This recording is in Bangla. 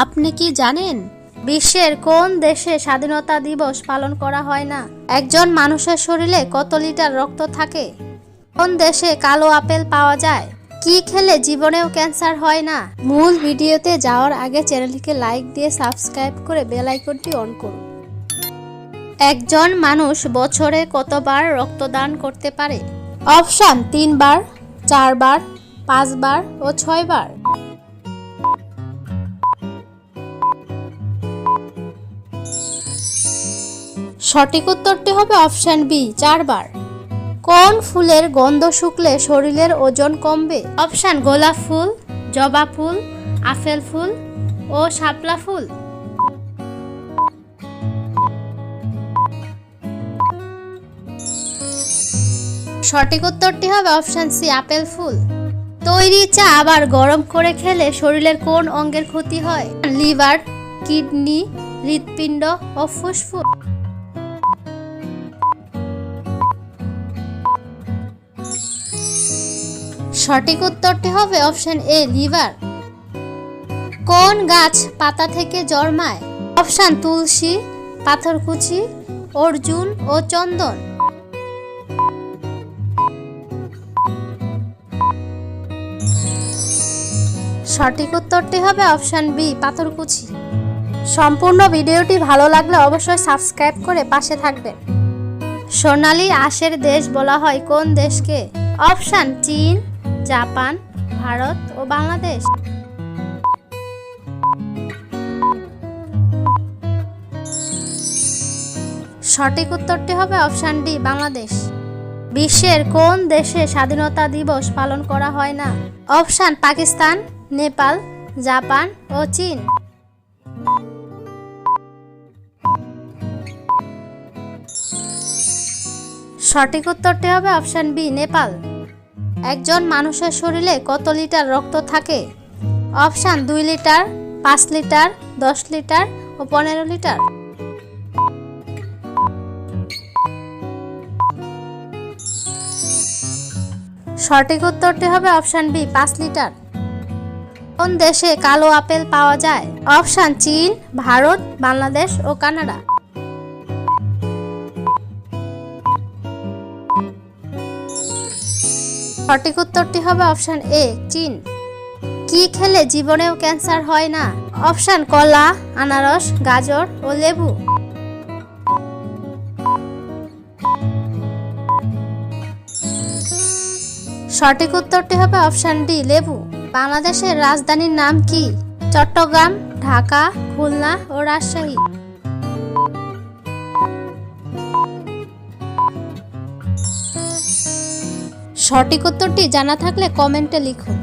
আপনি কি জানেন বিশ্বের কোন দেশে স্বাধীনতা দিবস পালন করা হয় না? একজন মানুষের শরীরে কত লিটার রক্ত থাকে? কোন দেশে কালো আপেল পাওয়া যায়? কি খেলে জীবনেও ক্যান্সার হয় না? মূল ভিডিওতে যাওয়ার আগে চ্যানেলটিকে লাইক দিয়ে সাবস্ক্রাইব করে বেল আইকনটি অন করুন। একজন মানুষ বছরে কতবার রক্তদান করতে পারে? অপশন 3 বার, 4 বার, 5 বার ও 6 বার। সঠিক উত্তরটি হবে অপশন বি, 4 বার। কোন ফুলের গন্ধ শুকলে শরীরের ওজন কমবে? অপশন গোলাপ ফুল, জবা ফুল, আপেল ফুল ও শাপলা ফুল। সঠিক উত্তরটি হবে অপশন সি, আপেল ফুল। তৈরি চা আবার গরম করে খেলে শরীরের কোন অঙ্গের ক্ষতি হয়? লিভার, কিডনি, হৃৎপিণ্ড ও ফুসফুস। সঠিক উত্তরটি হবে অপশন এ, লিভার। কোন গাছ পাতা থেকে জন্মায়? অপশন তুলসী, পাথরকুচি, অর্জুন ও চন্দন। সঠিক উত্তরটি হবে অপশন বি, পাথরকুচি। সম্পূর্ণ ভিডিওটি ভালো লাগলে অবশ্যই সাবস্ক্রাইব করে পাশে থাকবেন। সোনালী আঁশের দেশ বলা হয় কোন দেশকে? অপশন চীন, জাপান, ভারত ও বাংলাদেশ। সঠিক উত্তরটি হবে অপশন ডি, বাংলাদেশ। বিশ্বের কোন দেশে স্বাধীনতা দিবস পালন করা হয় না? অপশন পাকিস্তান, নেপাল, জাপান ও চীন। সঠিক উত্তরটি হবে অপশন বি, নেপাল। একজন মানুষের শরীরে কত লিটার রক্ত থাকে? অপশন 2 লিটার, 5 লিটার, 10 লিটার ও 15 লিটার। সঠিক উত্তরটি হবে অপশন বি, 5 লিটার। কোন দেশে কালো আপেল পাওয়া যায়? অপশন চীন, ভারত, বাংলাদেশ ও কানাডা। সঠিক উত্তরটি হবে অপশন এ, চীন। কি খেলে জীবনেও ক্যান্সার হয় না? অপশন কলা, আনারস, গাজর ও লেবু। সঠিক উত্তরটি হবে অপশন ডি, লেবু। বাংলাদেশের রাজধানীর নাম কি? চট্টগ্রাম, ঢাকা, খুলনা ও রাজশাহী। সঠিক উত্তরটি জানা থাকলে কমেন্টে লিখুন।